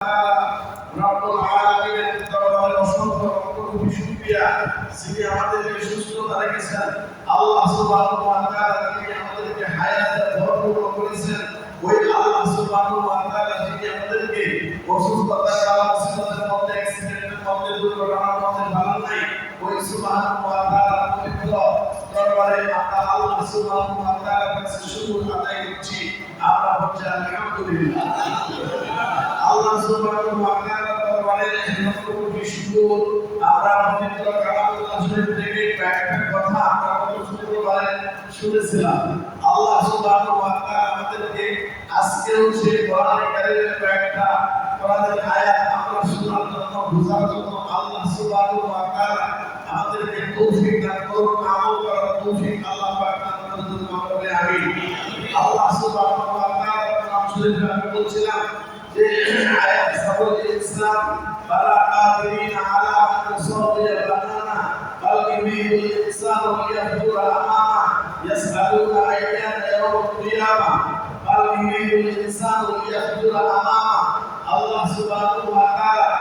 রব্বুল আলামিনের দরবারে অসংখ্য কোটি শুকরিয়া যিনি আমাদেরকে সুস্থতা রেখেছেন। আল্লাহ সুবহানাহু ওয়া তাআলা যিনি আমাদেরকে হায়াতে ভরপুর করেছেন, ওই আল্লাহ সুবহানাহু ওয়া তাআলা যিনি আমাদেরকে অসুস্থতা কাল মুসিবতের মধ্যে, অ্যাক্সিডেন্টের মধ্যে, দুর্ঘটনার মধ্যে ভালো নাই, ওই সুবহানাহু ওয়া তাআলা পবিত্র দরবারে আমরা আল্লাহ সুবহানাহু ওয়া তাআলার কাছে শুকর আদায় করছি। আমরা বলছি আলহামদুলিল্লাহ। আল্লাহ সুবহানাহু ওয়া তাআলা দরবারে কোটি শুকর। আমরা পবিত্র কালামুল্লাহ শরীফ থেকে একটা কথা আমরা গত শুক্রবারে শুনেছিলাম। আল্লাহ সুবহানাহু ওয়া তাআলা আমাদেরকে আজকেও সেই কোরআন কারীমের একটা কোরআনের আয়াত আমরা শোনার জন্য, বোঝার জন্য আল্লাহ সুবহানাহু ওয়া তাআলা আমাদেরকে তৌফিক দান করুন। আমল করার তৌফিক আল্লাহ পাক দান করুন। আমরা আমিন। আল্লাহ সুবহানাহু ওয়া তাআলা কোরআন শরীফে আমি বলছিলাম যে আয়াত সাবুল ইসলাম বালা কাদিরিন আলা মুসাবিয়া বানানা বাল ইউরিদুল ইনসানু লিয়াফজুরা আমামা ইয়াসআলুনা আইয়ানা ইয়াউমুল কিয়ামা বাল ইউরিদুল ইনসানু লিয়াফজুরা আমামা। আল্লাহ সুবহানাহু ওয়া তাআলা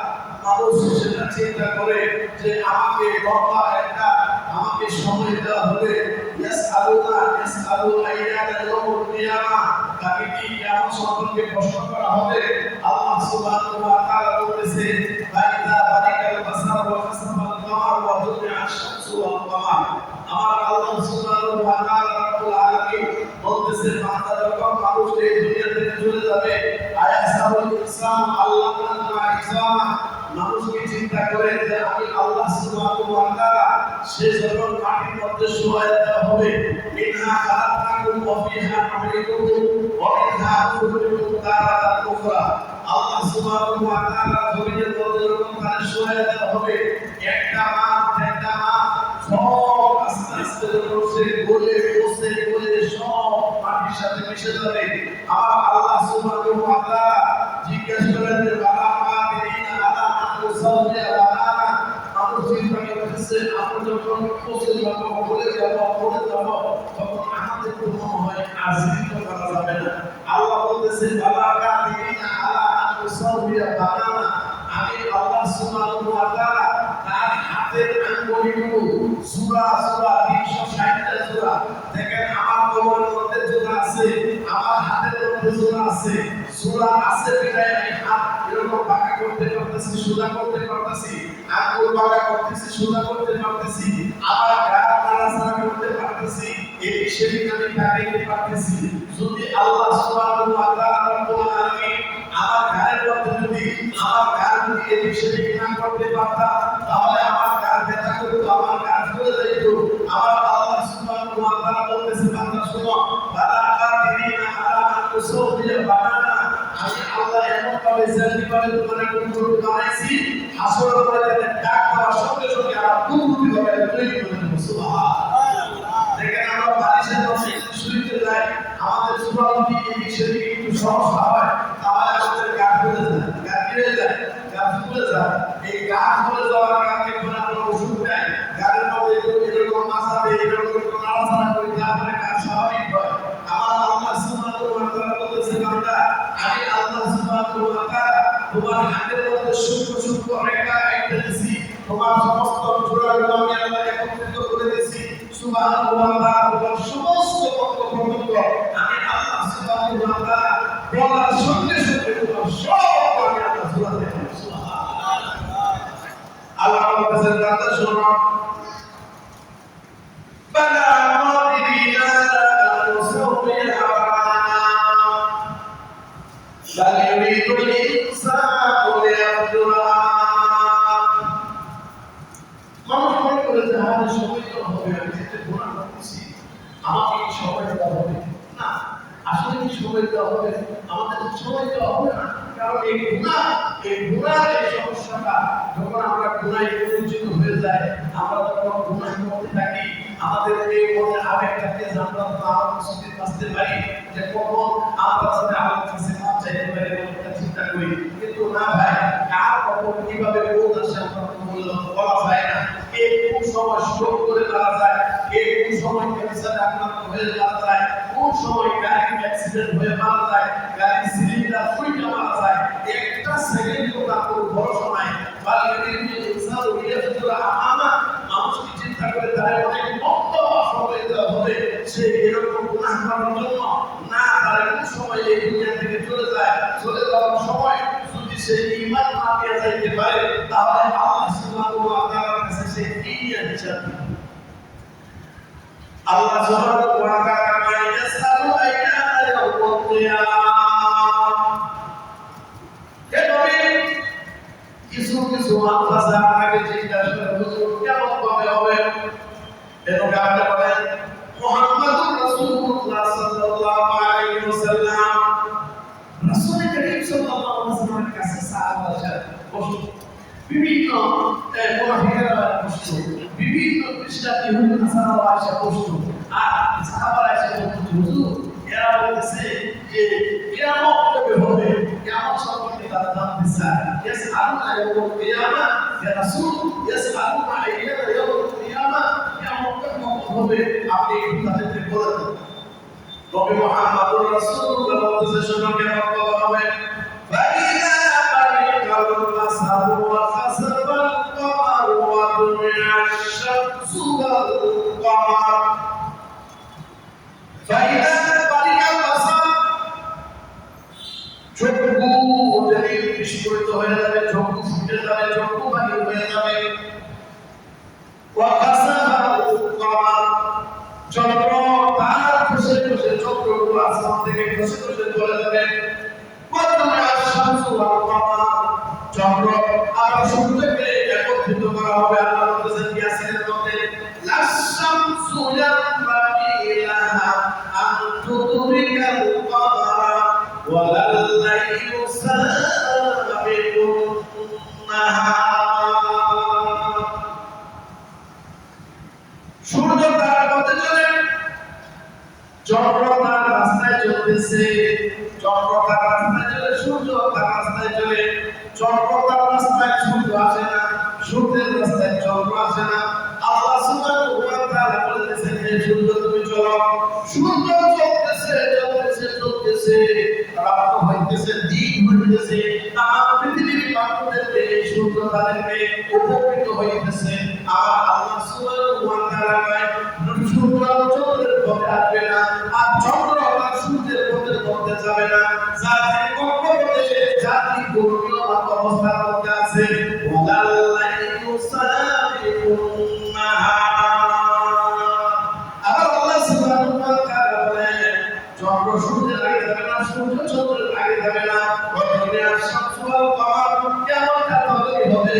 মানুষ সেটা চিন্তা করে যে আমাকে লম্বা একটা আমাকে সময় দেওয়া হবে, ইয়াসআলু আইয়ানা ইয়াউমুল কিয়ামা, তাকে কি কিয়ামত সম্পর্কে প্রশ্ন করা হবে। আল্লাহ সুবহানাহু ওয়া তাআলা বলেছে ফাইদা বারিকাল বাসার ওয়া খাসাফাল কামার ওয়া জুমিআ আশ-শামসু ওয়াল কামার। আমার আল্লাহ সুবহানাহু ওয়া তাআলা রব্বুল আলামিন বলতেছে বান্দা যখন মানুষ এই দুনিয়া থেকে চলে যাবে, আয়াসাবুল ইনসান আল্লাহ তাআলা ইসলাম মানুষকে চিন্তা করে যে আমি আল্লাহ সুবহানাহু ওয়া তাআলা সে যখন মাটির মধ্যে শোয়ায় দেওয়া হবে, মিনহা খালাকনাকুম ওয়া ফিহা নুঈদুকুম ওয়া মিনহা নুখরিজুকুম তারাতান উখরা। আল্লাহ সুবহানাহু ওয়া তাআলা জমিনের মধ্যে যখন তাকে শোয়ায় দেওয়া হবে, একটা মাস সব আস্তে আস্তে সে গলে সব মাটির সাথে মিশে যাবে। আর আল্লাহ সুবহানাহু ওয়া তাআলা জিজ্ঞাসা করেন যে বালা কাদিরিনা আলা মুসাবিয়া বানানা, মানুষ চিন্তা করতেছে আমরা যখন পৌঁছে যাব, মরে যাব, তখন আমাদের কোনো হয় আজীবিত করা যাবে না। আল্লাহ বলতেছে বালা কাদিরিনা আলা মুসাবিয়া বানানা, আমি আল্লাহ সুবহানাহু ওয়া তাআলা তার হাতের আঙ্গুলগুলো সূরা 360টা সূরা দেখেন, আমার কোমরের মধ্যে জোড়া আছে, আমার হাতের মধ্যে জোড়া আছে, সূরা আছে বিদায় আমি হাত এরকম বাঁকা করতে পারতেছি, সোজা করতে পারতেছি, আঙ্গুল বাঁকা করতেছি, সোজা করতে পারতেছি, আমার গা নাড়াচাড়া করতে পারতেছি, এই সেদিন আমি তাকাইতে পারতেছি। যদি আল্লাহ সুবহানাহু ওয়া তাআলা রব্বুল আলামিন আমার ঘরের মধ্যে যদি আমার ঘর দিয়ে এই সেদিন না করতে পারতাম, তাহলে আমার ঘর ব্যথা করতো, আমার ঘর চলে যেত। আমার আল্লাহ সুবহানাহু ওয়া তাআলা বলতেছে বান্দা শোনো, বালা কাদিরিনা আলা মুসাবিয়া বানানা, আমি আল্লাহ এমন ভাবে জানি ভাবে তোমার কুকুর বানাইছি, হাসরের ময়দানে ডাক দেওয়ার সঙ্গে সঙ্গে আমার কুকুরটি হবে তৈরি করে দেব। সুবহানাল্লাহ। দেখেন আমরা বারিশের মধ্যে শুইতে যাই, আমাদের সুবহান যদি এই সেদিকে একটু সমস্যা হয়, তাহলে আমাদের গা ফুলে যায়, এই গা ফুলে যাওয়ার কারণে কোনো আমরা ওষুধ দেয়, গাড়ির মধ্যে এরকম মাসাবে এরকম নাড়াচাড়া করে তারপরে গা স্বাভাবিক হয়। আমার আল্লাহ সুবহানাহু ওয়া তাআলা বলেছে বান্দা, আমি আল্লাহ সুবহানাহু ওয়া তাআলা তোমার হাতের মধ্যে সূক্ষ্ম রেখা একটা দিয়েছি, তোমার সমস্ত জোড়াগুলো আমি আল্লাহ একত্রিত করে দিয়েছি। সুবহানাহু ওয়া তাআলা তোমার সমস্ত কর্তব্য আমি আল্লাহ সুবহানাহু ওয়া তাআলা বলার সঙ্গে সঙ্গে তোমার সব আমি আল্লাহ জোড়া দেব। আল্লাহ বলেছেন বান্দা শোনো, বালা কাদিরিনা আলা মুসাবিয়া বানানা বাল ইউরিদুল ইনসানু লিয়াফজুরা আমামা। মানুষ মনে করে যে আমাদের সময় তো হবে, আমি যেটা গুনাহ করতেছি আমাকে কি সময় দেওয়া হবে না, আসলে কি সময় দেওয়া হবে, আমাদের সময় দেওয়া হবে না। কারণ এই গুনাহ এই সমস্যাটা যখন আমরা গুনাহে নিমজ্জিত হয়ে যাই, আমরা যখন গুনাহ করতে থাকি, আমাদের এই মনে আবেগটাকে আমরা আমার মসজিদে বাঁচতে পারি যে কখন আমরা সাথে আল্লাহর কাছে মাপ চাইতে পারি, এটা চিন্তা করি। কিন্তু না ভাই, কার কখন কিভাবে কোন আসে আমরা বলা যায় না। এই কোন সময় স্ট্রোক করে মারা যায়, এই কোন সময় ক্যান্সারে আক্রান্ত হয়ে মারা যায়, কোন সময় গাড়ি অ্যাক্সিডেন্ট হয়ে মারা যায়, গাড়ি সিলিন্ডার ফুইটা মারা যায়, একটা সেকেন্ড মানুষকে চিন্তা করে তারা অনেক মন্দ সময় হবে সে এরকম গুনাহ করার জন্য না তারা কোন সময় এই দুনিয়া থেকে চলে যায়, চলে যাওয়ার সময় যদি সে ঈমান না নিয়ে যাইতে পারে তাহলে আল্লাহ সুবহানাহু ওয়া তাআলার কাছে সে কি নিয়ে বিচার দিবে? আল্লাহ সুবহানাহু ওয়া তাআলা ইয়াসআলু আইয়ানা ইয়াউমুল কিয়ামাহ। এভাবে কিছু কিছু মানুষ আগে জিজ্ঞাসা করে হুজুর কেমন কবে হবে? এরকম আপনি বলেন মুহাম্মাদুর রাসূলুল্লাহ সাল্লাল্লাহু আলাইহি ওয়াসাল্লাম, রাসূল করিম সাল্লাল্লাহু আলাইহি ওয়াসাল্লামের কাছে সাহাবারা বসত, বিভিন্ন মুনাফিকরা বসত, বিভিন্ন খ্রিস্টান ইহুদি নাসারা আসে বসত, আর সাহাবারা এসে বলতো হুজুর এরা বলতেছে যে কিয়ামত কবে হবে, কিয়ামত সম্পর্কে তারা জানতে চায়। ইয়াসআলুনা ইয়াউমুল কিয়ামাহ, ইয়া রাসূল ইয়াসআলুনা আইয়ানা ইয়াউমুল কিয়ামাহ, কিয়ামত কবে হবে আপনি একটু তাদেরকে বলে দিন। নবী মুহাম্মদুর রাসূলুল্লাহ বলতেছে শোনো কিয়ামত কবে হবে? ফাইদা বারিকাল বাসার ওয়া খাসাবাল কমার ওয়া দুনিয়াশ শামসু ওয়াল কমার। ফাইদা বারিকাল বাসার, চক্ষু যদি বিস্ফোরিত হয়ে যাবে, চক্ষু ফুটে যাবে, চক্ষু বাহির হয়ে যাবে। ওয়া খাসাবাল কমার, চন্দ্র তার খসে খসে চন্দ্রগুলো আসমান থেকে খসে খসে চলে যাবে। ওয়া দুনিয়াশ শামসু ওয়াল কমার, চন্দ্র আর সূর্যকে একত্রিত করা হবে। আল্লাহ বলেছেন ইয়াসিনের মধ্যে লাশ শামসু ইয়ানবাগি লাহা আন তুদরিকাল কমারা ওয়া লাল লাইলু সাবিকুন নাহার। সূর্য তার পথে চলে, চন্দ্র তার রাস্তায় চলতেছে, চন্দ্র তার রাস্তায় চলে, সূর্য তার রাস্তায় চলে। চন্দ্র তার রাস্তায় সূর্য আসে না, সূর্যের রাস্তায় চন্দ্র আসে না। আল্লাহ সুবহানাহু ওয়া তাআলা বলেছেন হে সূর্য তুমি চলো। সূর্য চলতেছে চলতেছে চলতেছে, রাত হইতেছে, দিন হইতেছে, তামাম পৃথিবীর মানুষদেরকে সূর্য তাদেরকে উপকৃত হইতেছে। আর আল্লাহ সুবহানাহু ওয়া তাআলা সূর্য চন্দ্রের পথে আসবে না, আর চন্দ্র আর সূর্যের পথে যাবে না। যাদের কক্ষপথে জাতি গর্বীয় অবস্থার মধ্যে আছে, ওয়ালাল লাইলু সাবিকুন নাহার। আবার আল্লাহ সুবহানাহু ওয়া তাআলা বলেন চন্দ্র সূর্যের আগে যাবে না, সূর্য চন্দ্রের আগে যাবে না। ওয়াদুনিয়াশ শামসু ওয়াল কমার, কিয়ামত হবে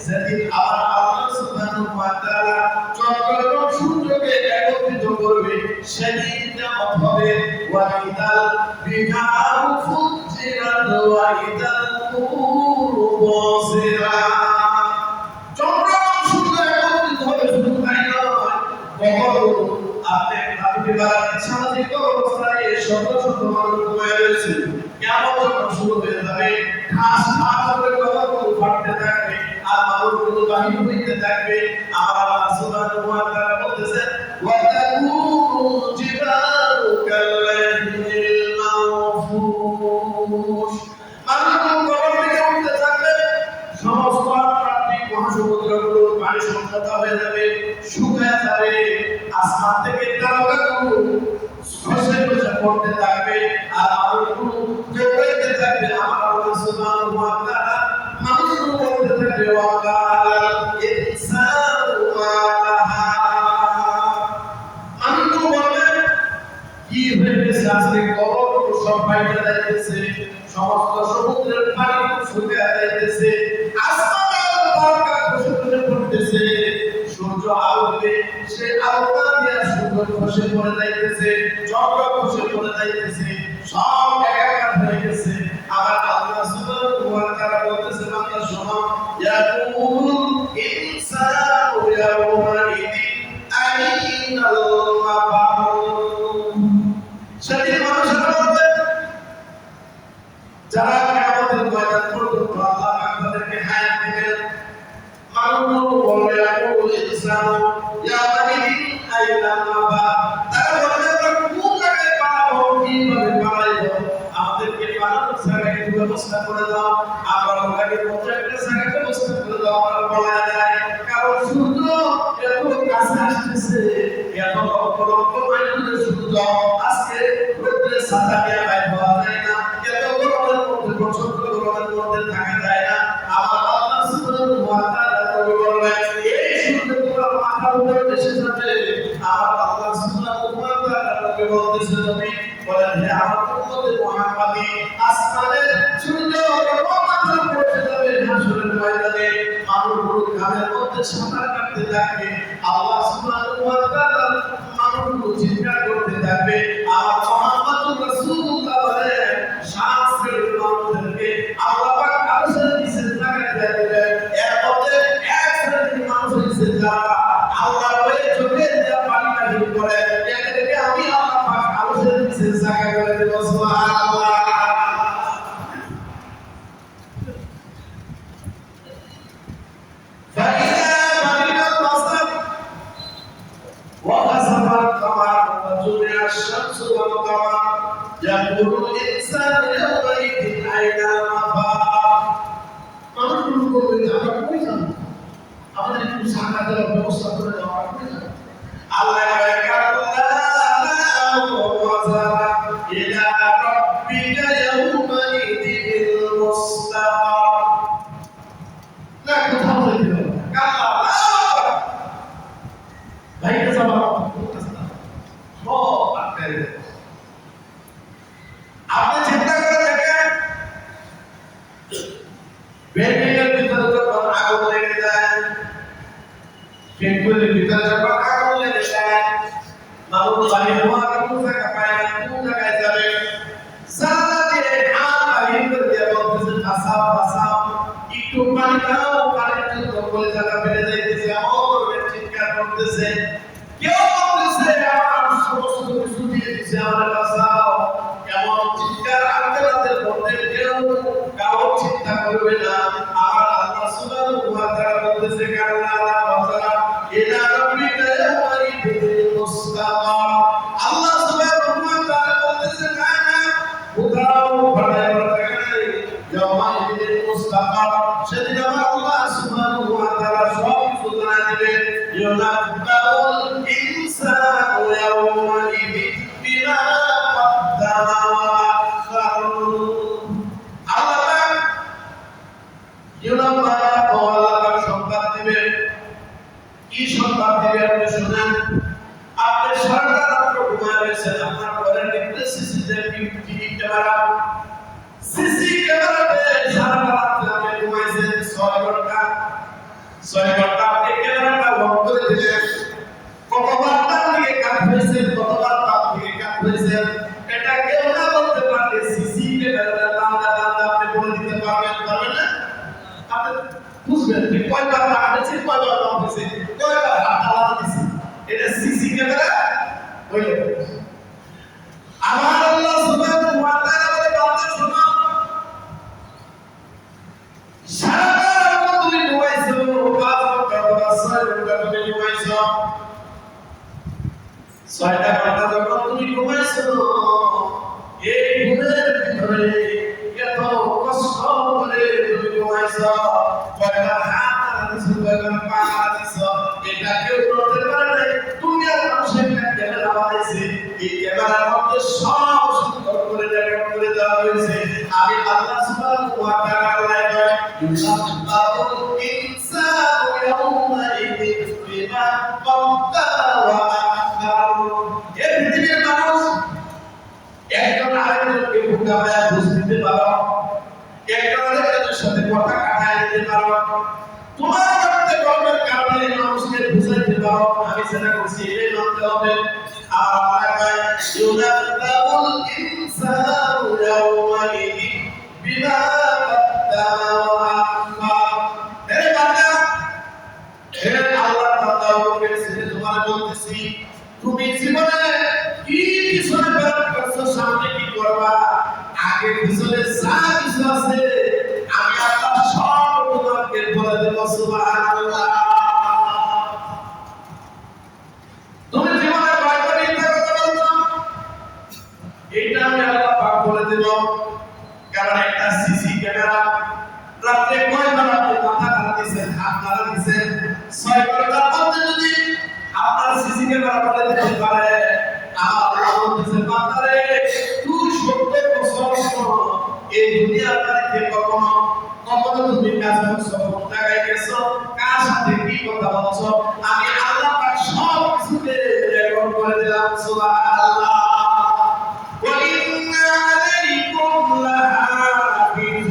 সেদিন আবার আল্লাহ সুবহানাহু ওয়া তাআলা চন্দ্র এবং সূর্যকে একত্রিত করবে, সেদিন কিয়ামত হবে। ওয়া ইদাল বিহারু ফুজ্জিরাত ওয়া ইদাল কুবুরু বুসিরাত। চন্দ্র এবং সূর্য একত্রিত হবে, শুধু তাই নয়, কবর আপনি ভাবতে পারেন সামাজিক অবস্থায় শত শত মানুষ ঘুমিয়ে রয়েছে, কিয়ামত যখন শুরু হয়ে যাবে ঠাস ঠাস করে কবরগুলো ফাটতে থাকবে আর মানুষগুলো বাহির হইতে থাকবে। আল্লাহ সুবহানাহু ওয়া তাআলা বলতেছেন ওয়া তাকুনু জিবালু কাল্লাহিল মানফুশ, মানুষগুলো কবর থেকে উঠতে থাকবে, সমস্ত প্রাকৃতিক মহাসমুদ্রগুলো পানি সংকট হয়ে যাবে, শুকিয়ে যাবে, আসমান থেকে তারকাগুলো খসে খসে পড়তে থাকবে আর মানুষগুলো দৌড়াইতে থাকবে। আমার আল্লাহ সুবহানাহু ওয়া তাআলা মানুষগুলো বলতে থাকবে ওয়া কালাল ইনসানু মা লাহা, মানুষগুলো বলবে কি হয়ে গেছে, আজকে কবরগুলো সব বাইরে যাইতেছে, সমস্ত সমুদ্রের পানি শুকিয়ে যাইতেছে, আসমানের তারকা খসে খসে পড়তেছে, সূর্য আলোতে সে আলোটা দিয়ে সূর্য খসে পড়ে যাইতেছে, চন্দ্র খসে পড়ে যাইতেছে, সব একাকার হয়ে গেছে। আবার আল্লাহ সুবহানাহু ওয়া তাআলা বলতেছে বান্দা শোনো, ইয়াকুল ইনসানু ইয়াওমাইদিন আইনাল মাফার। সেদিন মানুষেরা বলবে যারা কিয়ামতের ময়দান পর্যন্ত আল্লাহ তাদেরকে হায়াত দিবেন, মানুষগুলো বলবে ইয়াকুল ইনসানু ইয়াওমাইদিন আইনাল মাফার। তারা বলবে আমরা কোন জায়গায় পালাবো, কিভাবে পালাবো, আমাদেরকে পালানোর জায়গায় ব্যবস্থা করে দাও, আমরা ওখানে কোন জায়গায় ব্যবস্থা করে লক্ষ মাইল সূর্য আজকে রোদে ছাতা দিয়ে বাইরে হওয়া যায় না, এত গরমের মধ্যে প্রচন্ড গরমের মধ্যে থাকা যায় না। আমার আল্লাহ সুবহানাহু ওয়া তাআলা নবী বললেন এই সূর্য তোমার মাথার উপরে এসে যাবে। আমার আল্লাহ সুবহানাহু ওয়া তাআলা নবী বলতেছে নবী বলেন হে আমার উম্মতে মুহাম্মাদি আসমানের সূর্য তোমার মাথার উপরে এসে যাবে। হাসরের ময়দানে মানুষগুলো ঘামের মধ্যে সাঁতার কাটতে থাকবে। আল্লাহ সুবহানাহু ওয়া তাআলা মানুষগুলো চিৎকার করতে থাকবে। আর মুহাম্মদুর রাসূলুল্লাহ বলেন শাস্ত্রের মানুষদেরকে আল্লাহ পাক আরশের নিচে জায়গা দিয়ে দিবেন। এর মধ্যে এক শ্রেণীর মানুষ হইছে যারা আল্লাহর ওই চোখে যা পানি বাহির করে এদেরকে আমি আল্লাহ পাক আরশের নিচে জায়গা করে দেব। সুবহানাল্লাহ। الشمس والقمر يقول الإنسان يومئذ أين المفر মানুষগুলো বলবে আমরা কই যাব, আমাদের একটু সাকাতের ব্যবস্থা করে দেওয়া হবে না। আল্লাহ কাল্লা ওয়াজারা ইলা রাব্বিকা ইয়াউমাইদিল মুস্তাকার। না কোথাও যাইতে হবে কাল্লা ভাইকে যাবা আপনি চিন্তা করে দেখেন বিল্ডিংয়ের ভিতরে যখন আগুন লেগে যায়, ফ্যাক্টরির ভিতরে যখন আগুন লেগে যায়, মানুষ বাড়ি হওয়ার কোন জায়গা পায় না, কোন জায়গায় যাবে? সারাদিনে হাত বাহির করে দিয়ে বলতেছে বাঁচাও বাঁচাও, একটু পানি দাও, পানির জন্য বলে জায়গা ফেলে যাইতেছে, আমার চিৎকার করতেছে। কেউ বলতেছে আমার সমস্ত কিছু দিয়ে দিছে, আমার বাঁচাও। এমন চিৎকার আর্তনাদের মধ্যে কেউ কাউ চিন্তা করবে না। আমার আল্লাহ সুবহানাহু ওয়া তাআলা বলতেছে কাল্লা ওয়াজারা ইলা রাব্বিকা ইয়াউমাইদিল মুস্তাকার। আল্লাহ সুবহানাহু ওয়া তাআলা বলতেছে না না কোথাও বাড়ায় রাখা নাই, ইয়াউমাইদিল মুস্তাকার। সেদিন আমার আল্লাহ সুবহানাহু ওয়া তাআলা সব কিছু জানা দিবেন। ইউনাব্বাউল ইনসানু ইয়াউমাইদিন বিমা قدم وأخر। আল্লাহ ইউনাব্বাউল সংবাদ দিবেন। কি সংবাদ দিবেন আপনি শুনেন। আপনি সারা রাত ঘুমায় রয়েছেন, আপনার ঘরের ভিতরে সিসিটিভি ক্যামেরা, সিসি ক্যামেরাতে সারা রাত আপনি ঘুমাইছেন 6 ঘন্টা। 6 ঘন্টা আপনি ক্যামেরাটা অন করে দিলেন। কতবার তার দিকে কাজ হয়েছে, কতবার তার দিকে কাজ হয়েছে, এটা কেউ না বলতে পারলে সিসি ক্যামেরাটা দাঁড়া আপনি বলে দিতে পারবেন না? আপনি বুঝবেন যে কয়বার কাটছে, কয়বার অন হয়েছে, কয়বার হাত আলাদা দিছে, এটা সিসি ক্যামেরা হইল। আমার আল্লাহ সুবহানাহু ওয়া তাআলা বলে বান্দা শোনো, সারা রাত তুমি ঘুমাইছো, 5 ঘন্টা বা 6 ঘন্টা তুমি ঘুমাইছো। 6টা ঘন্টা যখন তুমি ঘুমাইছো, এই ঘুমের ভিতরে এত কষ্ট করে তুমি ঘুমাইছো, কয়বার হাত দিছো, কয়বার পা দিছো, এটা কেউ বলতে পারে না। দুনিয়ার মানুষের ক্যামেরা বানাইছে, এই ক্যামেরার মধ্যে সব সুন্দর করে রেকর্ড করে দেওয়া হয়েছে। আমি আল্লাহ সুবহানাহু ওয়া তাআলা বলেন ইউনাব্বাউল ইনসানু ইয়াউমাইদিন বিমা কদ্দামা ওয়া আখার। এই পৃথিবীর মানুষ একজন আরেকজনকে বোঝায় বুঝতে পারো, একজন আরেকজনের সাথে কথা কাটায় দিতে পারো, তোমার করতে কর্মের কারণে মানুষকে বুঝাইতে পারো আমি যেটা করছি এটাই মানতে হবে। আর আল্লাহ কয় ইউনাব্বাউল ইনসানু ইয়াউমাইদিন বিমা কদ্দামা ওয়া আখার। হে বান্দা, হে আল্লাহর বান্দা, তোমার বলতেছি তুমি জীবনে কি পিছনে বের করছো, সামনে কি করবা, আগে পিছনে যা কিছু আছে আমি আল্লাহ সব তোমাকে বলে দেব। সুবহানাল্লাহ। তুমি জীবনে কয়টা মিথ্যা কথা বলছো, এটা আমি আল্লাহ পাক বলে দেব। কারণ একটা সিসি ক্যামেরা রাতে কয়বার আপনি মাথা নাড়া দিয়েছেন, হাত নাড়া দিয়েছেন, 6 ঘন্টার মধ্যে যদি আপনার সিসি থেকে বলে দিতে পারে আমার আল্লাহ বলতেছে বান্দারে তুই 70 বছর এই দুনিয়ার বাড়িতে কখনো তুমি কাজ করছো কোন জায়গায় গেছো কার সাথে কি কথা বলছো আমি আল্লাহ পাক সব কিছুতে রেকর্ড করে দিলাম সুবহানাল্লাহ ওয়া ইন্না আলাইকুম লাহাফিজিন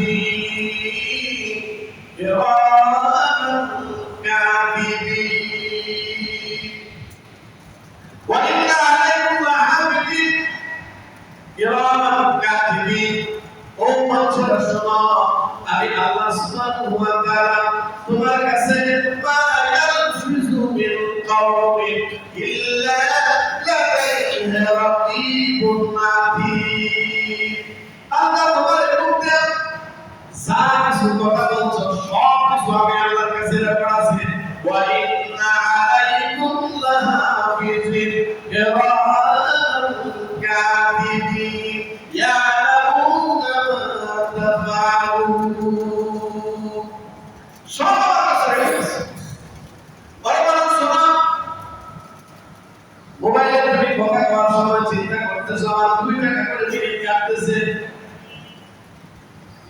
কিরামান কাতিবিন ওয়া ইন্না আলাইকুম লাহাফিজিন কিরামান কাতিবিন ও মানুষেরা শোনো আমি আল্লাহ সুবহানাহু ওয়া তাআলা তোমার কাছে মা ইয়ালফিযু মিন কাওলিন ইল্লা লাদাইহি রাকীবুন আতীদ আল্লাহ তোমার মধ্যে যা কিছু কথা বলছো সব কিছু আমি আল্লাহর কাছে রাখা আছে ওয়া ইন্না আলাইকুম লাহাফিজিন কিরামান কাতিবিন ইয়ালামুনা মা তাফআলুন সব আছে বড় শোনা মোবাইলে তুমি কথা করার সময় চিন্তা করতেছো আর 2 টাকা করে মিনিট কাটতেছে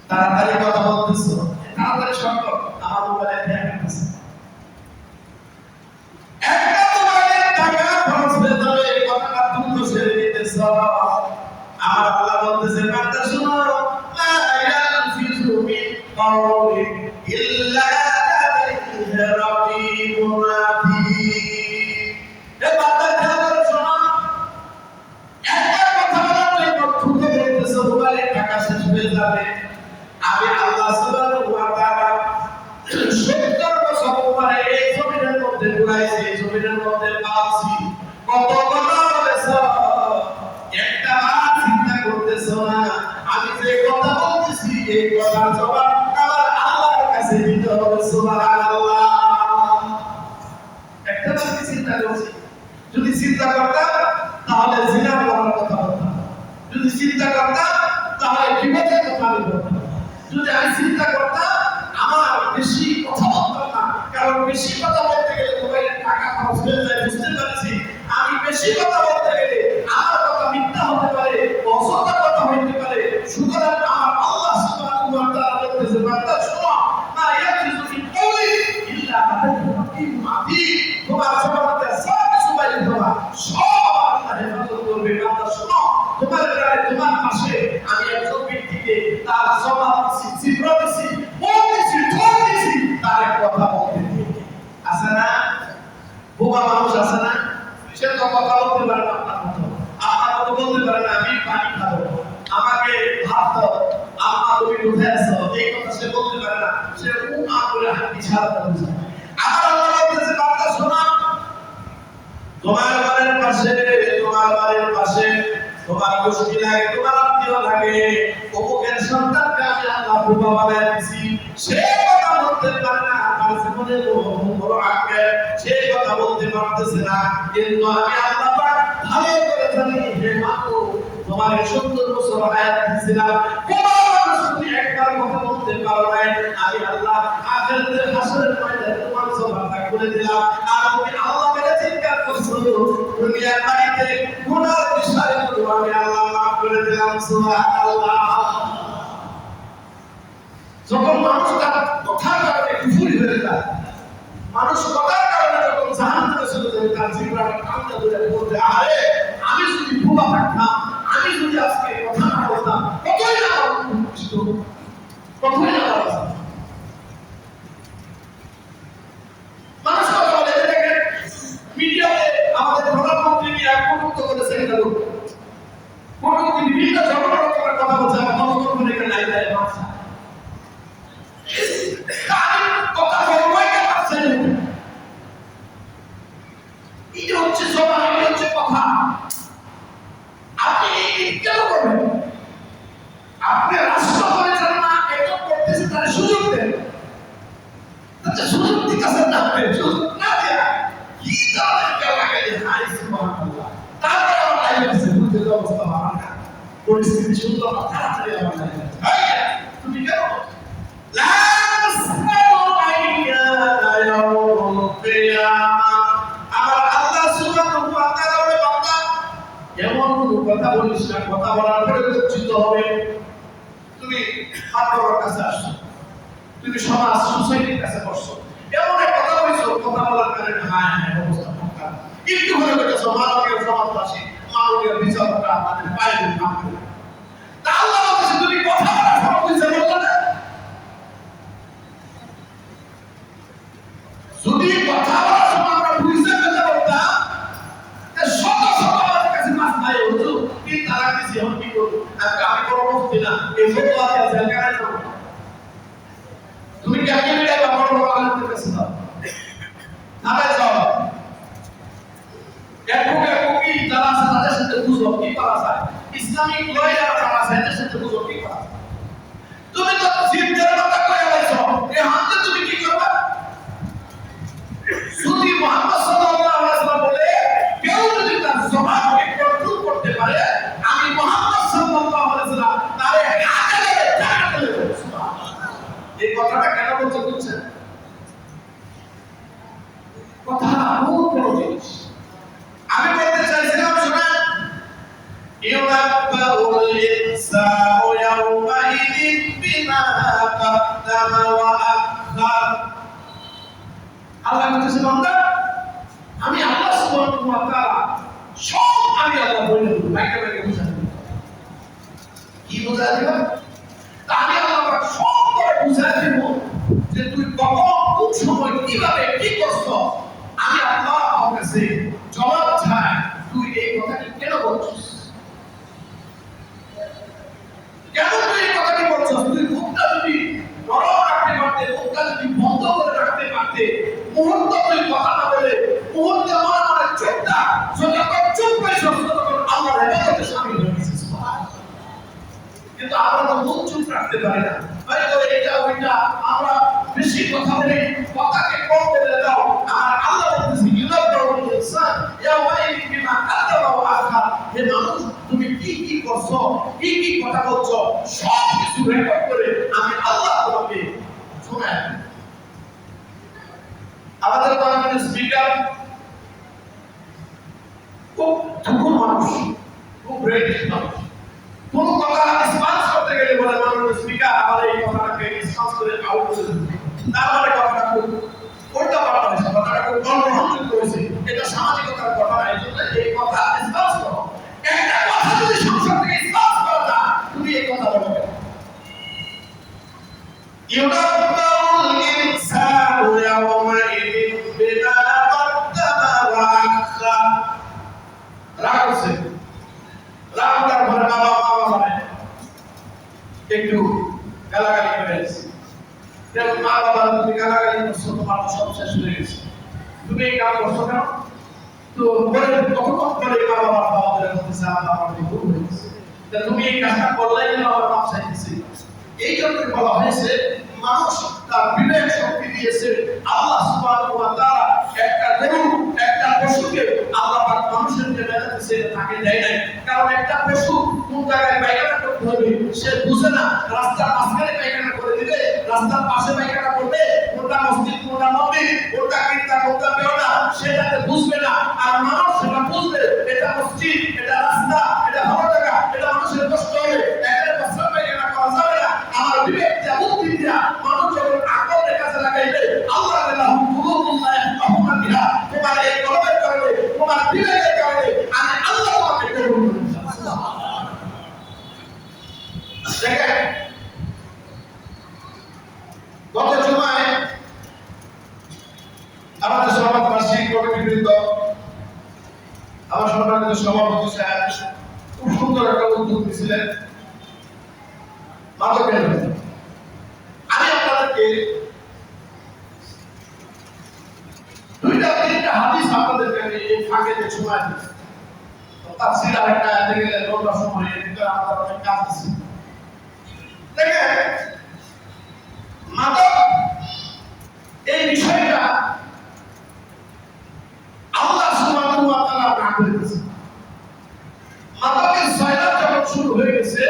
তাড়াতাড়ি কথা বলতেছো তাড়াতাড়ি শর্ট আমার মোবাইলে দেখা করতেছে একটা মোবাইলে টাকা খরচ হয়ে যাবে এই কথাটা দ্রুত ছেড়ে দিতেছো আমার আল্লাহ বলতেছে বান্দা শোনো লা ইয়ালফিযু মিন কাওলিন ইল্লা লাদাইহি রাকীবুন আতীদ এ বান্দা খেয়াল শোনো একটা কথা বলার জন্য দ্রুত বলতেছো মোবাইলে টাকা শেষ হয়ে যাবে আমি আল্লাহ সুবহানাহু ওয়া তাআলা 70 বছর পরে এই জমিনের মধ্যে ঘুরাইছি এই জমিনের মধ্যে পাচ্ছি কত কথা বলেছো একটা বার চিন্তা করতেছো না আমি যে কথা বলতেছি এই কথার জবাব আমার আল্লাহর কাছে দিতে হবে সুবহানাল্লাহ একটা বার কি চিন্তা করছি যদি চিন্তা করতাম তাহলে জিনা করার কথা বলতাম যদি চিন্তা করতাম তাহলে বিপদের কথা বলতাম যদি আমি চিন্তা করতাম আমার বেশি কথা বলতাম না কারণ বেশি কথা বলতে গেলে মোবাইলে টাকা খরচ হয়ে যায় বুঝতে পারছি আমি বেশি কথা বলতে গেলে আমার কথা মিথ্যা হতে পারে অসত্য কথা হতে পারে সুতরাং আমার আল্লাহ সুবহানাহু ওয়া তাআলা বলতেছে বান্দা শোনো মা ইয়াফিযু মিন কাওলি ইল্লা লাদাইহি রাকীবুন আতীদ তোমার জবানতে সব কিছু বাইরে দেওয়া সব আল্লাহ হেফাজত করবে বান্দা শোনো তোমার কাছে তোমার পাশে আমি একজন ব্যক্তিকে তার জবাব দিছি জিব্র দিছি বলতেছি ঠকতেছি তার কথা বলতে দিই আছে না বোবা মানুষ আছে না সে তো কথা বলতে পারে না আপনার মতো বলতে পারে না আমি পানি খাবো আমাকে ভাত দাও আম্মা তুমি কোথায় আছো এই কথা সে বলতে পারে না সে করে হাত ইশারা করে আমার আল্লাহ বলতেছে বান্দা শোনো তোমার বাড়ির পাশে তোমার গোষ্ঠী লাগে তোমার আত্মীয় লাগে অমুকের সন্তানকে আমি আল্লাহ বাবা বানায় দিছি সে কথা বলতে পারে না তার জীবনে বড় আগে সে কথা বলতে পারতেছে না কিন্তু আমি আল্লাহ পাক ভালো করে জানি হে মাগো তোমার 70 বছর হায়াত দিয়েছিলাম তুমি একবার কথা বলতে পারো না আমি আল্লাহ আখিরাতের হাসরের ময়দানে তোমার জবানটা খুলে দিলাম আর তুমি আল্লাহ বলে চিৎকার করছো দুনিয়ার বাড়িতে গুনার বিষয়গুলো আমি আল্লাহ মাফ করে দিলাম সুবহানাল্লাহ যখন মানুষ তার কথার কারণে কুফরি হয়ে যায় মানুষ কথার কারণে যখন জাহান্নামে চলে যায় তার জীবনটা কান্না ধরে বলতে আরে আমি যদি ভুলা থাকতাম আমি যদি আজকে কথা না বলতাম কতই না কতই না মানুষ কথা বলে দেখেন মিডিয়াতে আমাদের প্রধানমন্ত্রী এক কটূক্তি করেছে এটা লোক কটূক্তি বিভিন্ন ধরনের কথা বলছে আমার জনগণ এখানে নাই দেয় ভাষা কথা বলবই কে পারছেন এটা হচ্ছে জবান এটা হচ্ছে কথা আপনি কেন করবেন আপনি রাষ্ট্র করেছেন না এটা করতেছে তার সুযোগ দেন তাতে সুযোগ দিতেছেন না আপনি সুযোগ না দেয়া কি ধরনের কেউ লাগাই হাই সুবহানাল্লাহ তারপরে আমার লাইভ আছে বুঝতে অবস্থা আমার না পরিস্থিতি সুন্দর না তাড়াতাড়ি আমার লাইভ তুমি কেন লা তাসমাউ আইয়ানা ইয়াউমুল কিয়ামা আমার আল্লাহ সুবহানাহু বলিস না, কথা বলার পরে লজ্জিত হবে। তুমি হাতর কাছে আসছো, তুমি সমাজ সোসাইটির কাছে বসছো, এমন একটা কথা বলছো, কথা বলার কারণে হ্যাঁ হ্যাঁ অবস্থা খারাপ, একটু হলে বলেছো মানবীয় সমাজবাসী, মানবীয় বিচারকরা আমাদের পায়ে কাম করে। তা আল্লাহ বলছে তুমি কথা বলার সময় বুঝতে বললো না, যদি কথা বলার সময় আমরা বুঝতে পেতে বলতাম, শত শত আমাদের কাছে মাছ নাই হুজুর, কি তারা কিছু এখন কি করবো, আমি কোনো মুক্তি না, এই ফতোয়া দিয়ে জেলখানায় যাবো। তুমি কাকে মিলাই বা বড় বড় আলেমদের কাছে যাও, থানায় যাও, কি যারা আছে তাদের সাথে বুঝো কি করা যায়, ইসলামিক লয়ার যারা আছে তাদের সাথে বুঝো কি করা যায়। তুমি তো জিদ্দের কথা কয়ে বলছো, এই হাতে তুমি কি করবে? যদি মুহাম্মদ সাল্লাল্লাহু আলাইহি ওয়াসাল্লাম বলে কেউ যদি তার জবানকে কন্ট্রোল করতে পারে, আমি মুহাম্মদ সাল্লাল্লাহু আলাইহি ওয়াসাল্লাম তারে হাতে ধরে জান্নাতে দেব। সুবহানাল্লাহ। এই কথাটা কেন বলতে বুঝছেন? কথা বহুত বড় জিনিস। আমি বলতে চাইছিলাম শুনেন, ইউনাব্বাউল ইনসানু ইয়াওমাইদিন বিমা কাদ্দামা ওয়া আখার। আল্লাহ বলতেছে বান্দা, আমি আল্লাহ সুবহানাহু ওয়া তাআলা সব আমি আল্লাহ বলে দেব, বাইরে বাইরে বুঝা দেব। কি বুঝা দেব? আমি আল্লাহ সব করে বুঝা দেব যে তুই কখন কোন সময় কিভাবে কি করছো। আমি আল্লাহ আমার কাছে জবাব চাই, তুই এই কথাটি কেন বলছিস, কেন তুই এই কথাটি বলছিস? তুই মুখটা যদি নরম রাখতে পারতে, মুখটা যদি বন্ধ করে রাখতে পারতে, মুহূর্ত তুই কথা না বলে মুহূর্তে মনে মনে চুপটা যতক্ষণ চুপ করেছ ততক্ষণ আল্লাহর ইবাদতে শামিল হয়ে গেছিস। কিন্তু আমরা তো মুখ চুপ রাখতে পারি না, হয়তো এটা ওইটা আমরা বেশি কথা বলি, কথাকে কম করে দাও। আর আল্লাহ বলতেছে ইউনাব্বাউল ইনসান ইয়াওমাইদিন বিমা কাদ্দামা ওয়া আখার। হে মানুষ, তুমি কি কি করছো, কি কি কথা বলছো, সব কিছু রেকর্ড করে আমি আল্লাহ তোমাকে শোনাই। আমাদের পার্লামেন্টের স্পিকার খুব ধুকুর মানুষ, খুব ব্রেকিং মানুষ। কোন কথা রেসপন্স করতে গেলে বলে মাননীয় স্পিকার আমার এই কথাটাকে রেসপন্স করে আউট করে দিন, তার মানে কথাটা খুব উল্টা পাল্টা হয়েছে, কথাটা খুব গণগ্রহণযোগ্য হয়েছে, এটা সামাজিকতার কথা না। এই জন্য এই কথা রেসপন্স করো। একটা কথা যদি সংসদ থেকে রেসপন্স করা যায়, তুমি এই কথা বলো কেন? ইউনাব্বাউল ইনসানু ইয়াওমাইদিন বিমা কাদ্দামা ওয়া আখার। রাগ হচ্ছে, রাগ করার পরে বাবা একটু গালাগালি করে গেছে, যেমন মা বাবা তুমি গালাগালি করছো, তোমার সব শেষ হয়ে গেছে, তুমি এই কাজ করছো কেন? তো বলে কতক্ষণ পরে মা বাবার খাওয়া ধরে বলতেছে আমার ভুল হয়ে গেছে, তুমি এই কাজটা করলে কেন আমার মাপ চাইতেছি। এই জন্যই বলা হয়েছে মানুষ তার বিবেক শক্তি দিয়েছে আল্লাহ সুবহানাহু ওয়া তাআলা। একটা গরু, একটা পশুকে আল্লাহ পাক মানুষের যে মেধা দিয়েছে তাকে দেয় নাই, কারণ একটা পশু কোন জায়গায় পায়খানা করতে হবে সে বুঝে না। রাস্তার মাঝখানে পায়খানা করে দিবে, রাস্তার পাশে পায়খানা করবে, কোনটা মসজিদ কোনটা মন্দির, কোনটা কীর্তা কোনটা বেওনা সেটাতে বুঝবে না। আর মানুষ সেটা বুঝবে, এটা মসজিদ, এটা রাস্তা, এটা ভালো জায়গা, এটা মানুষের কষ্ট হবে, এখানে বস্ত্র পায়খানা করা যাবে না। আমার বিবেক যা বুদ্ধি দিয়া মানুষ যখন আকলের কাছে লাগাইবে, আল্লাহ লাহু কুলুবুল্লাহ ইয়াফকাহুনা বিহা, তোমার এই কলমের কারণে, তোমার বিবেকের কারণে আমি আল্লাহ তোমাকে কবুল করি। দেখেন গত জুমায় আমাদের সমাজ বার্ষিক কমিটিবৃন্দ, আমার সম্মানিত সভাপতি সাহেব খুব সুন্দর একটা উদ্যোগ নিয়েছিলেন মাদকের। আমি আপনাদেরকে দুইটা তিনটা হাদিস আপনাদেরকে এই ফাঁকে যে সময় দিচ্ছি, তাফসীর আরেকটা আয়াতে গেলে লম্বা সময় এদিকে আমাদের অনেক কাজ আছে। দেখেন মাদক এই বিষয়টা আল্লাহ সুবহানাহু ওয়া তাআলা না করে দিয়েছে। মাদকের সয়লাব যখন শুরু হয়ে গেছে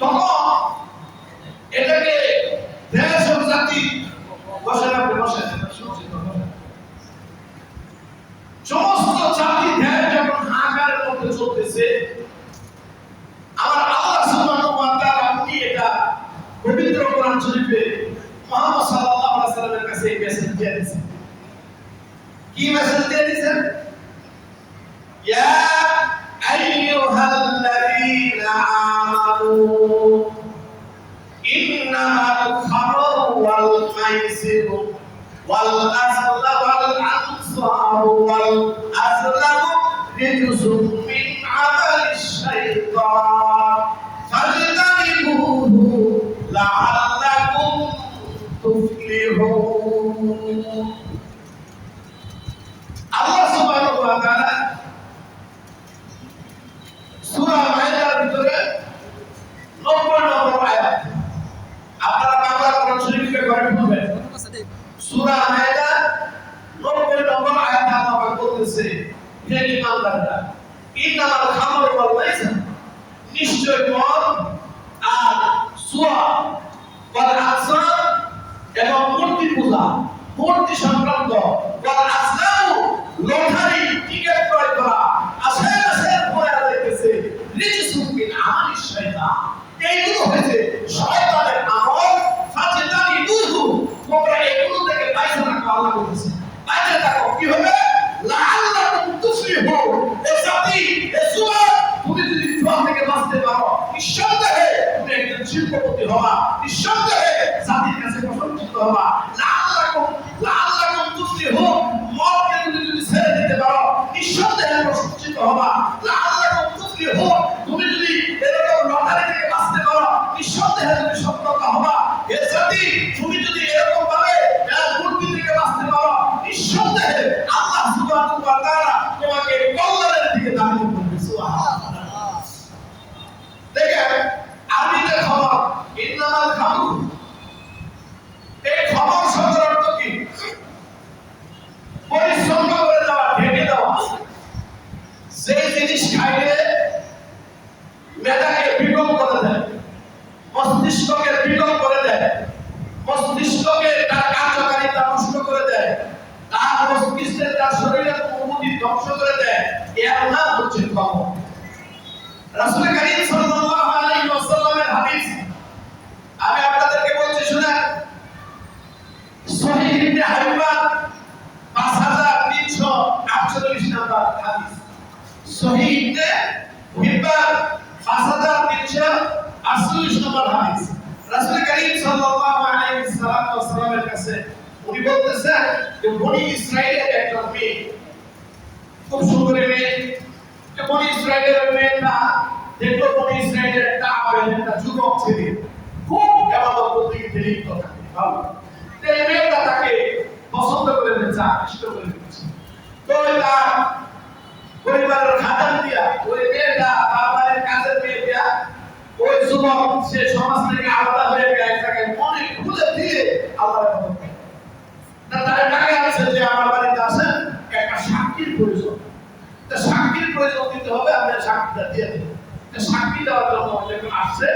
তখন এটাকে দেশ ও জাতি সমস্ত জাতি ধ্যান যখন হাহাকারের মধ্যে চলতেছে, কোরআন শরীফে মুহাম্মদ সাল্লাল্লাহু আলাইহি ওয়াসাল্লামের কাছে এই মেসেজ দিয়ে দিয়েছেন। কি মেসেজ দিয়ে দিয়েছেন? ইয়া আইয়ুহাল্লাযীনা আমানু ইন্নামাল খামরু ওয়াল মাইসিরু ওয়াল আসলামু ওয়াল আনসারু ওয়াল আসলামু রিজসুম মিন আমালিশ শাইতান ফাজতানিবুহু লাআল্লাকুম তুফলিহুন। আল্লাহ সুবহানাহু ওয়া তাআলা সূরা মাইদার ভিতরে 90 নম্বর আয়াত, আপনারা বাংলা কোরআন শরীফকে ঘরে পড়বেন। সূরা মাইদা 90 নম্বর আয়াত আল্লাহ পাক বলতেছে, হে ঈমানদাররা, ইন্নামাল খামরু ওয়াল মাইসির, নিশ্চয় মদ আর জুয়া, ওয়াল আনসার এবং মূর্তি পূজা, মূর্তি সংক্রান্ত, ওয়াল আসলামু লটারি টিকেট ক্রয় করা, আশেপাশে পড়ে যাইতেছে, রিজসুম মিন আমালিশ শাইতান, এইগুলো হয়েছে শয়তানের আমল। ফাজতানিবুহু, তোমরা এগুলো থেকে বাইরে থাকো। আল্লাহ বলেছে বাইরে থাকো, কি হবে? লাআল্লাকুম তুফলিহুন। এই জাতি, এই যুবক, তুমি যদি জুয়া থেকে বাঁচতে পারো, নিঃসন্দেহে তুমি একজন শিল্পপতি হবা, নিঃসন্দেহে জাতির কাছে প্রশংসিত হবা। লাআল্লাকুম তুফলিহুন, মদকে যদি ছেড়ে দিতে পারো, নিঃসন্দেহে প্রশংসিত হবা। লাআল্লাকুম তুফলিহুন, তুমি যদি এরকম লটারি থেকে বাঁচতে পারো, নিঃসন্দেহে তুমি সফলতা হবা। এ জাতি, তুমি যদি এরকম ভাবে মূর্তি থেকে বাঁচতে পারো, নিঃসন্দেহে আল্লাহ সুবহানাহু ওয়া তাআলা তোমাকে কল্যাণের দিকে দাবিত করবে। সুবহানাল্লাহ। দেখেন আরবিতে খবর, ইন্নামাল খামরু, এই খবর শব্দের অর্থ কি? পরিশ্রম করে দেওয়া, ঢেকে দেওয়া। যে জিনিস খাইলে মেধাকে বিকল করে দেয়, মস্তিষ্ককে বিকল করে দেয়, মস্তিষ্ককে তার কার্যকারিতা নষ্ট করে দেয়, তার মস্তিষ্কের তার শরীরের অনুভূতি ধ্বংস করে দেয়, এর নাম হচ্ছে খবর। রাসূল কারীম সাল্লাল্লাহু আলাইহি ওয়াসাল্লামের হাদিস আমি আপনাদেরকে বলছি, শুনেন। সহিহ ইবনে হিব্বান 5348 নম্বর হাদিস। সহিহ ইবনে হিব্বান 5348 নম্বর হাদিস। রাসূল কারীম সাল্লাল্লাহু আলাইহি ওয়াসাল্লামের কাছে উনি বলতেছেন যে বনি ইসরাইলের একজন মেয়ে, খুব সুন্দর মেয়ে, যে বনি ইসরাইলের মেয়েটা দেখলো, বনি ইসরাইলের একটা যুবক ছেলে খুব ইবাদত করতে লিপ্ত থাকে, ভালো। এই মেয়েটা তাকে পছন্দ করে নিয়েছে, আকৃষ্ট করে নিয়েছে। তো তার পরিবারের খাতার দিয়া ওই মেয়েটা, তার বাড়ির কাজের মেয়ে দিয়া, ওই যুবক সে সমাজ থেকে আলাদা হয়ে গিয়ে এক জায়গায় মনে খুলে দিয়ে আল্লাহর ইবাদত করে। তার টাকা আছে যে আমার বাড়িতে আসেন, একটা সাক্ষীর প্রয়োজন, তা সাক্ষীর প্রয়োজন দিতে হবে, আমি সাক্ষীটা দিয়ে দেব। সাক্ষী দেওয়ার জন্য যখন আসছে,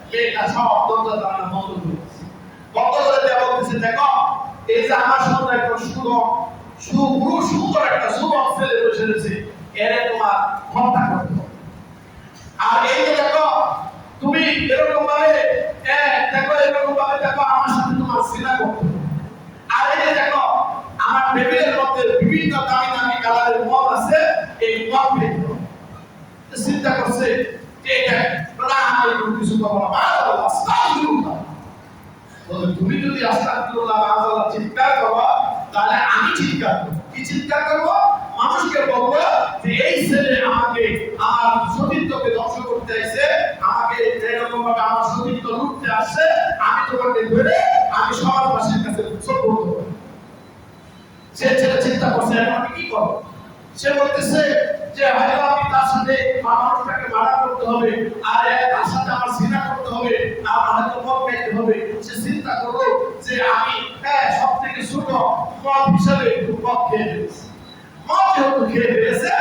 মেয়েটা সব দরজা জানালা বন্ধ করে দিয়েছে। বন্ধ করে দেওয়া বলতেছে, দেখো এই যে আমার সামনে একটা সুন্দর একটা যুবক ছেলে বসে রয়েছে, এরে তোমার হত্যা করতে হবে। আর এই যে দেখো তুমি এরকম ভাবে দেখো, এরকম ভাবে দেখো আমার সাথে তোমার সিনা করতে হবে। আর এই যে দেখো আমার টেবিলের মধ্যে বিভিন্ন দামি দামি কালারের মদ আছে, এই মদ খেতে হবে। চিন্তা করছে যে এটা না, আমি কিছু করবো না, আস্তাগফিরুল্লাহ। তুমি যদি আস্তাগফিরুল্লাহ আল্লাহ চিৎকার করো, তাহলে আমি চিৎকার করব। কি চিৎকার করব? মানুষকে বলবো যে এই ছেলে আমাকে আমার সতীত্বকে ধ্বংস করতে আসছে, আমাকে এরকম ভাবে আমার সতীত্ব লুটতে আসছে, আমি তোমাকে ধরে আমি সমাজবাসীর কাছে সোপর্দ করব। সে ছেলে চিন্তা করছে, এখন আমি কি করব? সে বলতেছে যে হয়তো আমি তার সাথে মানুষটাকে মারা করতে হবে, আর তার সাথে আমার সিনা করতে হবে, আর হয়তো মদ খাইতে হবে। সে চিন্তা করলো যে আমি সব থেকে ছোট মদ হিসাবে মদ খেয়ে ফেলেছি। মদ যেহেতু খেয়ে ফেলেছে,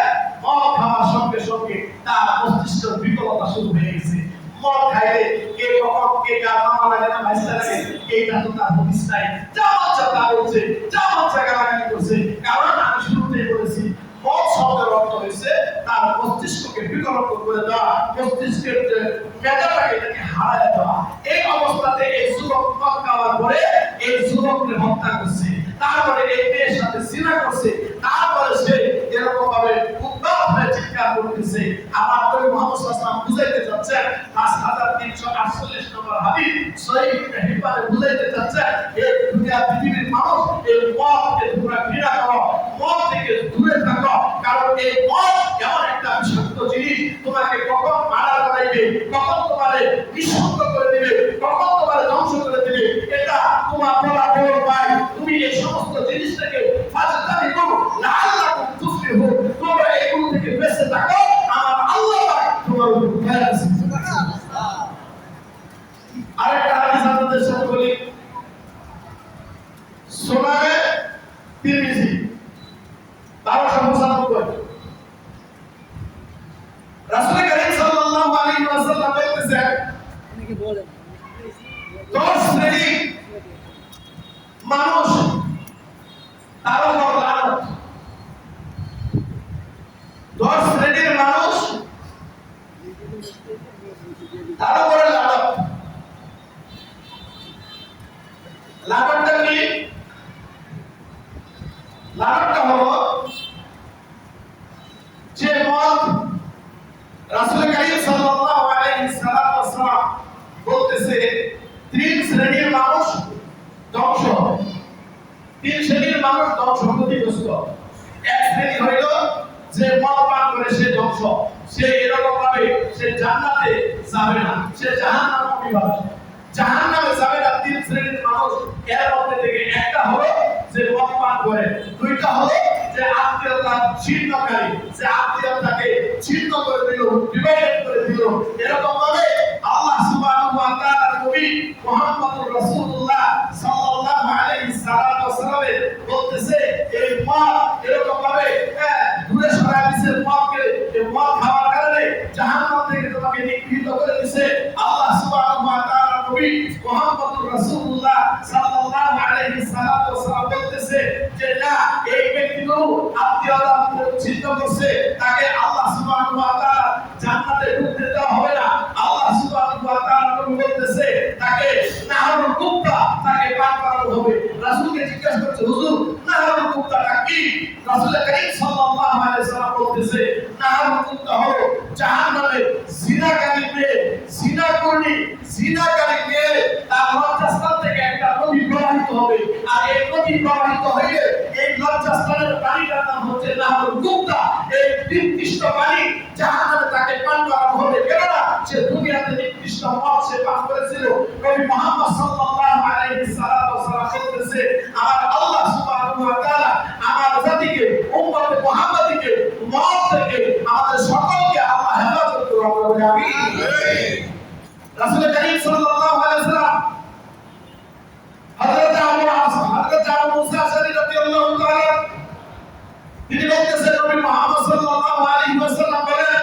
মদ খাওয়ার সঙ্গে সঙ্গে তার মস্তিষ্কের বিকলতা শুরু হয়ে গেছে। মদ খাইলে কে কখন কে কার মামা লাগে না ভাইসা লাগে, এইটা তো তার হদিস নাই। যা বাচ্চা তা বলছে, যা বাচ্চা গালাগালি করছে। কারণ আমি শুরুতেই বলেছি মদ শব্দের অর্থ হয়েছে তার মস্তিষ্ককে বিকল্প করে দেওয়া, মস্তিষ্কের যে মেধাটাকে এটাকে হারায় দেওয়া। এই অবস্থাতে এই যুবক মদ খাওয়ার পরে এই যুবককে হত্যা করছে, তারপরে এই মেয়ের সাথে জিনা করছে, তারপরে সে এরকম ভাবে উদ্ভট হয়ে চিৎকার করতেছে। আমার নবী মুহাম্মদ সাল্লাল্লাহু আলাইহি ওয়াসাল্লাম বুঝাইতে যাচ্ছেন 5348 নম্বর হাদিস সহিহ ইবনে হিব্বানে বুঝাইতে যাচ্ছেন এই দুনিয়া পৃথিবীর মানুষ এই মদকে তোমরা ঘৃণা করো, মদ থেকে দূরে থাকো, কারণ এই মদ এমন একটা বিষাক্ত জিনিস তোমাকে কখন মারা করাইবে, কখন তোমারে নিঃসঙ্গ করে দিবে, কখন তোমারে ধ্বংস করে দিবে, এটা তোমার বলা বড় ভাই। তুমি এই সমস্ত জিনিস থেকে ফাজতানি করো লাআল্লাকুম তুফলিহুন, তোমরা এগুলো থেকে বেঁচে থাকো, আমার আল্লাহ পাক তোমার উপর দয়া আছে। আরেকটা হাদিস আপনাদের সাথে বলি, সুনানে তিরমিজি 1295 রাসূল করিম সাল্লাল্লাহু আলাইহি ওয়াসাল্লাম বলতেছেন, কি বলেন 10 শ্রেণীর মানুষ তার উপর লানত, 10 শ্রেণীর মানুষ তার উপরে লানত। লানতটা কি? লানতটা হলো যে মদ রাসূল করিম সাল্লাল্লাহু আলাইহি ওয়াসাল্লাম বলতেছে 3 শ্রেণীর মানুষ ধ্বংস, 3 শ্রেণীর মানুষ ধ্বংস ক্ষতিগ্রস্ত। এক শ্রেণী হইল যে মদ পান করে সে ধ্বংস, সে এরকম ভাবে সে জান্নাতে যাবে না, সে জাহান্নামে যাবে, জাহান্নামে যাবে না। 3 শ্রেণীর মানুষ, এর মধ্যে থেকে একটা হলো যে মদ পান করে, দুইটা হলো যে আত্মীয়তা ছিন্নকারী, যে আত্মীয়তাকে ছিন্ন করে দিল, ডিভাইড করে দিল। এরকম ভাবে আল্লাহ সুবহানাহু ওয়া তাআলার নবী মুহাম্মদুর রাসূলুল্লাহ সাল্লাল্লাহু আলাইহি ওয়াসাল্লাম বলতেছে এই মদ এরকম ভাবে দূরে সরায় দিয়েছে, মদকে এই মদ খাওয়ার কারণে জাহান্নাম থেকে তোমাকে নিগৃহীত করে দিয়েছে। আল্লাহ সুবহানাহু ওয়া তাআলার নবী মুহাম্মদুর রাসূলুল্লাহ সাল্লাল্লাহু আলাইহি ওয়াসাল্লাম বলতেছে যে না, এই ব্যক্তিগুলো আত্মীয়তা ছিন্ন করছে, তাকে আল্লাহ সুবহানাহু ওয়া তাআলা জান্নাতে ঢুকতে দেওয়া হবে না। আল্লাহ সুবহানাহু ওয়া তাআলা বলতেছে তাকে নাহরুল কুবরা, তাকে পান করানো হবে। রাসূলকে জিজ্ঞাসা করছে হুজুর নাহরুল কুবরাটা কি? রাসূল করিম সাল্লাল্লাহু আলাইহি ওয়াসাল্লাম বলতেছে নাহরুল কুবরা হলো জাহান্নামে জিনাকারী মেয়ে, জিনাকারী মেয়ে তার লজ্জাস্থান থেকে একটা নদী প্রবাহিত হবে, আর এই নদী প্রবাহিত হয়ে এই লজ্জাস্থানের পানিটার নাম হচ্ছে নাহরুল কুবরা। এই নির্দিষ্ট পানি জাহান্নামে তাকে পান করানো হবে, কেননা সে দুনিয়াতে নির্দিষ্ট মদ সে পান করেছিল। নবী মুহাম্মদ সাল্লাল্লাহু আলাইহি ওয়াসাল্লাম বলতেছে আমার আল্লাহ সুবহানাহু ওয়া তাআলা আমার জাতিকে উম্মতে মুহাম্মাদিকে মদ থেকে আমাদের সকলকে আল্লাহ হেফাজত করুন, আমিন। রাসূল করিম সাল্লাল্লাহু আলাইহি ওয়াসাল্লাম হযরত আবু মুসা আশআরী রাদিয়াল্লাহু তাআলা তিনি বলতেছেন নবী মুহাম্মদ সাল্লাল্লাহু আলাইহি ওয়াসাল্লাম বলেন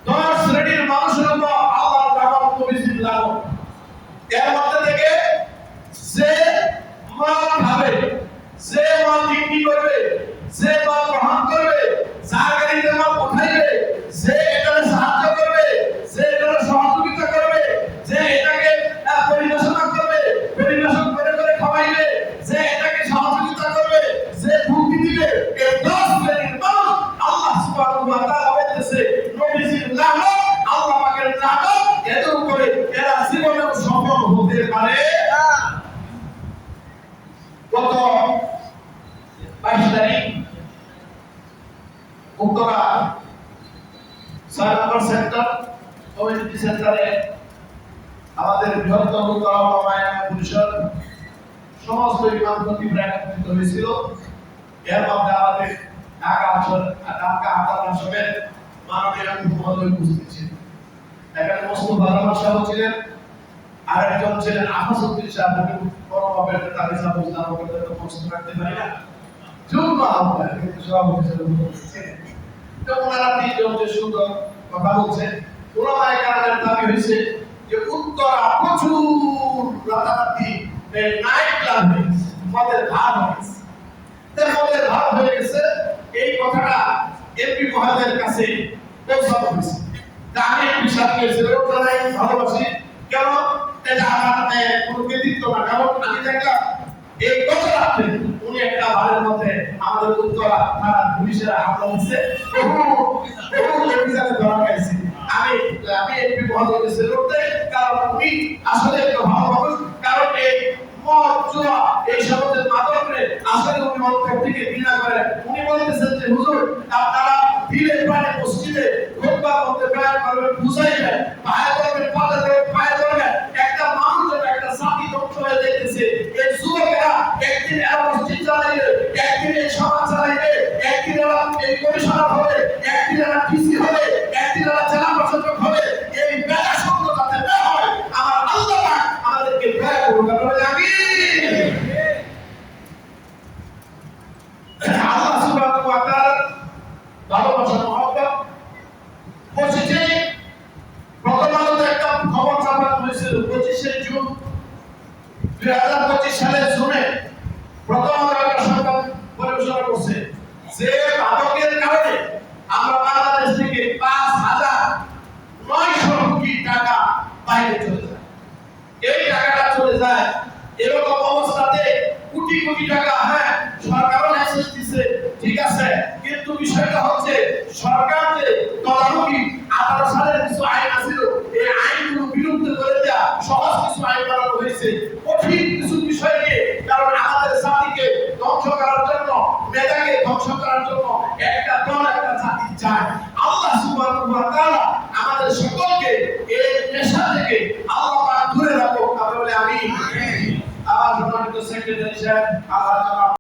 10 শ্রেণীর মানুষের উপর আল্লাহর লানত পবিত্র লানত। এর মধ্যে থেকে যে মদ খাবে, যে মদ বিক্রি করবে, যে মদ গ্রহণ করবে, যার গাড়িতে মদ উঠাইবে, যে এটাকে সাহায্য করবে, যে এটাকে সহযোগিতা করবে, যে এটাকে পরিবেশন করবে, পরিবেশন করে করে খাওয়াইবে, যে এটাকে সহযোগিতা করবে, যে ভুগি দিবে, এই 10 শ্রেণীর মানুষ আল্লাহ সুবহানাহু ওয়া তাআলা বলতেছে নবীজির লানত, আল্লাহ পাকের লানত এদের উপরে, এরা জীবনেও সফল হতে পারে না। গত 22 তারিখ উত্তরা 6 নম্বর সেক্টর কমিউনিটি সেন্টারে আমাদের বৃহত্তম উত্তরা পরিষদ সমস্ত ইমাম খতিবরা একত্রিত হয়েছিল। এর মধ্যে আমাদের ঢাকা আসনের মাননীয় মহোদয় উপস্থিত ছিলেন। এখানে মোস্তফা রহমান সাহেব ছিলেন, আর একজন ছিলেন আহমদউদ্দিন সাহেব, বড়ভাবে তাদের সাথে নাম করতে তো প্রশ্ন রাখতে পারি না, জুম্মা আমরা কিন্তু সভাপতি হিসেবে বলছেন। তো ওনারা তিনজন যে সুন্দর কথা বলছেন, ওলামায়ে কেরামের দাবি হয়েছে যে উত্তরা প্রচুর রাতারাতি নাইট ক্লাব হয়েছে, মদের ভাব হয়েছে। মদের ভাব হয়ে গেছে, এই কথাটা এমপি মহোদয়ের কাছে পৌঁছানো হয়েছে। আমি এমপি সাহেবকে সেলুট জানাই, ভালোবাসি। কেন? এটা আমার কোনো কৃতিত্ব না, কারণ আমি দেখলাম এই গত রাত্রে উনি একটা বাড়ির মধ্যে আমাদের উত্তরা থানা পুলিশের হামলা হচ্ছে, বহু অভিযানে ধরা খাইছে। আমি এমপি মহোদয়কে সেলুট দেই, কারণ উনি আসলে একটা ভালো মানুষ। কারণ এই মদ জুয়া এই সমস্ত মাদকরে আসলে উনি অন্তর থেকে ঘৃণা করেন। উনি বলতেছেন যে হুজুর আপনারা দিনের পানে মসজিদে খুতবা করতে বয়ান করবেন, বুঝাইবেন, পায়ে ধরবেন, পায়ে ধরবেন, পায়ে ধরবেন। একটা মানুষ একটা জাতি ধ্বংস হয়ে যাইতেছে। এই যুবকেরা একদিন এরা মসজিদ চালাইবে, একদিন এই সমাজ চালাইবে, একদিন এরা এই কমিশনার হবে, একদিন এরা ডিসি হবে, একদিন এরা জেলা প্রশাসক হবে। এই বেলা শব্দ যাতে না হয়, আমার আল্লাহ পাক আমাদেরকে দয়া করুন। আল্লাহ সুবহানাহু ওয়া তাআলা ভালোবাসা মহব্বত পৌঁছেছে। প্রথম আলোতে একটা খবর ছাপানো হয়েছিল 25শে জুন 2025 সালের জুনে প্রথম আলো একটা সংবাদ পরিবেশনা করছে যে মাদকের কারণে আমরা বাংলাদেশ থেকে 5,900 কোটি টাকা বাইরে চলে যায়। এই টাকাটা চলে যায়, এরকম অবস্থাতে কোটি কোটি টাকা, হ্যাঁ সরকারও লাইসেন্স দিছে, ঠিক আছে, কিন্তু বিষয়টা হচ্ছে সরকার যে তদারকি 18 সালের কিছু আইন আছিল, এই আইনগুলো বিলুপ্ত করে দেয়া সহজ কিছু আইন বানানো হয়েছে কঠিন কিছু বিষয় নিয়ে। কারণ আমাদের জাতিকে ধ্বংস করার জন্য, মেধাকে ধ্বংস করার জন্য একটা দল একটা জাতি চায়। আল্লাহ সুবহানাহু ওয়া তাআলা আমাদের সকলকে এই নেশা থেকে আল্লাহ পাক দূরে রাখুক। আমরা বলি আমিন। আমার সম্মানিত সেক্রেটারি সাহেব, আল্লাহ